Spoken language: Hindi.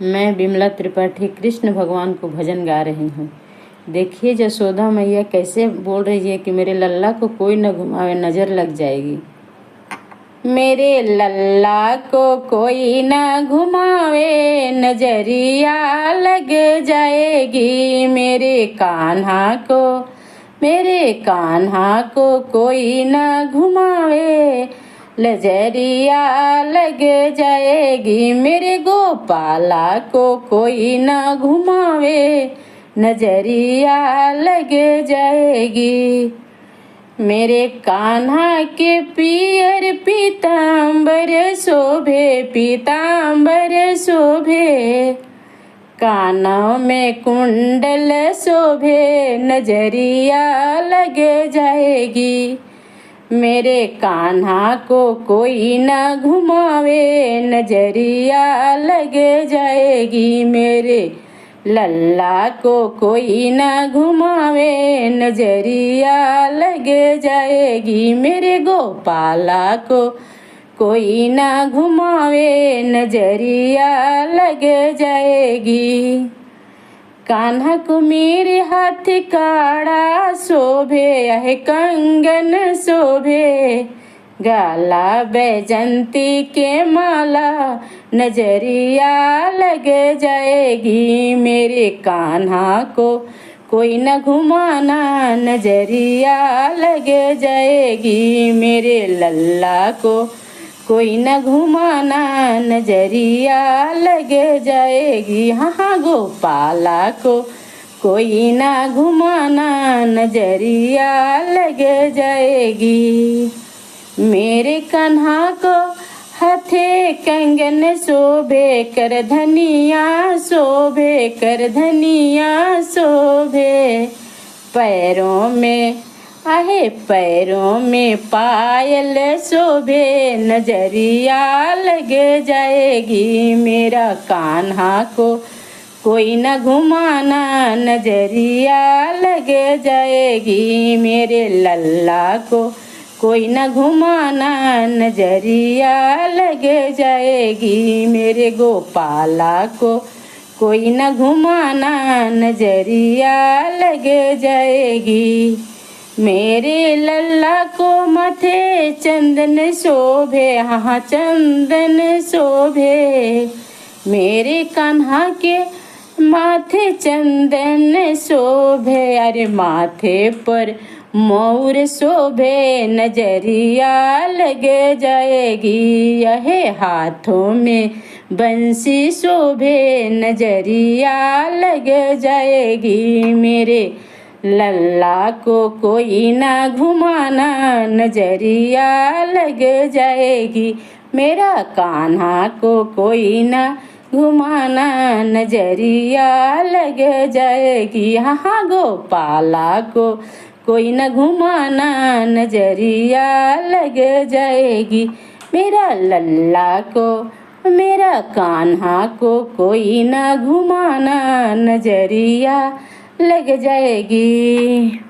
मैं विमला त्रिपाठी कृष्ण भगवान को भजन गा रही हूँ। देखिए जसोदा मैया कैसे बोल रही है कि मेरे लल्ला को कोई न घुमावे, नज़र लग जाएगी। मेरे लल्ला को कोई न घुमावे, नजरिया लग जाएगी। मेरे कान्हा को कोई न घुमावे, नजरिया लग जाएगी। मेरे गोपाला को कोई न घुमावे, नजरिया लग जाएगी। मेरे कान्हा के पियर पीतांबर शोभे, कानों में कुंडल शोभे, नजरिया लग जाएगी। मेरे कान्हा को कोई न घुमावे, नजरिया लग जाएगी। मेरे लल्ला को कोई न घुमावे, नजरिया लग जाएगी। मेरे गोपाला को कोई न घुमावे, नजरिया लग जाएगी। कान्हा को मेरे हाथ काड़ा शोभे, यह कंगन शोभे, गाला बैजंती के माला, नजरिया लग जाएगी। मेरे कान्हा को कोई न घुमाना, नजरिया लग जाएगी। मेरे लल्ला को कोई न घुमाना, नजरिया लग जाएगी। हाँ गोपाला को कोई न घुमाना, नजरिया लग जाएगी। मेरे कान्हा को हाथे कंगन शोभे, कर धनिया शोभे, पैरों में पायल शोभे, नजरिया लग जाएगी। मेरा कान्हा को कोई न घुमाना, नजरिया लग जाएगी। मेरे लल्ला को कोई न घुमाना, नजरिया लग जाएगी। मेरे गोपाला को कोई न घुमाना, नजरिया लग जाएगी। मेरे लल्ला को माथे चंदन शोभे, हाँ चंदन शोभे, मेरे कान्हा के माथे चंदन शोभे। अरे माथे पर मोर शोभे, नजरिया लग जाएगी। यह हाथों में बंसी शोभे, नजरिया लग जाएगी। मेरे लल्ला को कोई ना घुमाना, नजरिया लग जाएगी। मेरा कान्हा को कोई ना घुमाना, नजरिया लग जाएगी। हाँ गोपाला को कोई न घुमाना, नजरिया लग जाएगी। मेरा लल्ला को मेरा कान्हा को कोई न घुमाना, नजरिया लग जाएगी।